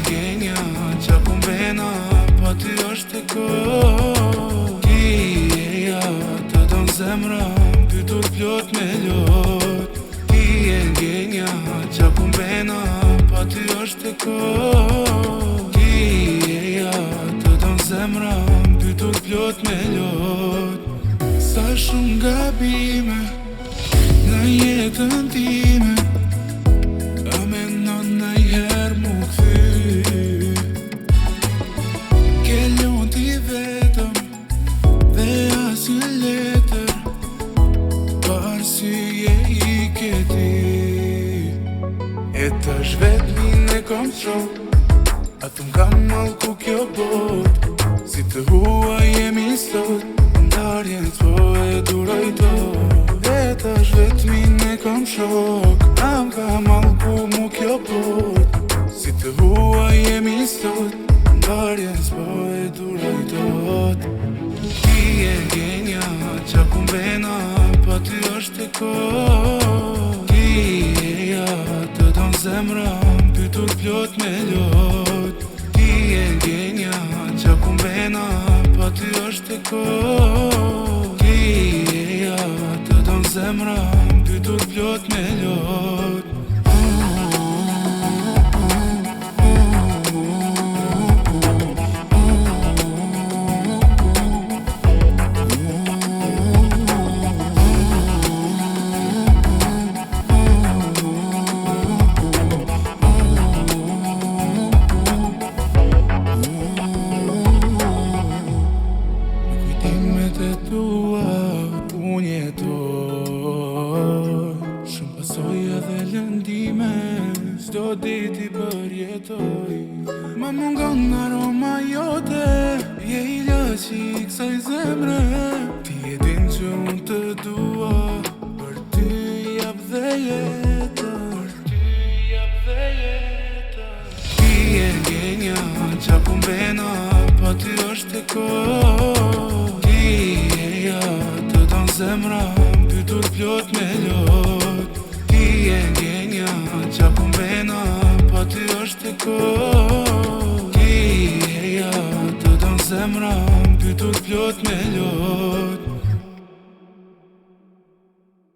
genja qa kumbena, pa ty është e kohë. Ti e ja, të don zemra, mbytur plot me lot. Ti e genja qa kumbena, pa ty është e kohë. Ti e ja, të don zemra, mbytur plot me lot. Sa shumë gabime në jetën time, a menon najher mu kthy. Ke lun ti vetëm dhe as një letër, pa arsye i ke ti. E tash vetmin e kom qok, a thëm kam malku kjo bot. Si të hua jemi sot, ndarjen po e duroj tot. E tash vetmin e kom shok, am ka malku mu kjo bot. Si të hua jemi sot, ndarjen po e duroj tot. Ti e genja qa kumbena, pa ty është e kohë. Ti e ja, të don zemra, mbytur plot me lot. Ti e genja qa kumbena, pa ty është e kohë. Ti e ja, të don zemra, mbytur plot me lot. Unë jetoj, shumë pasoja dhe lëndime, s'do diti përjetoj. Ma mungon aroma jote, je ilaçi i kësaj zemre. Ti e din që unë të dua, për ty jap dhe jetën. Ti e genja qa kumbena, pa ty është e kohë. Ti e ja, të don zemra, mbytur plot me lot.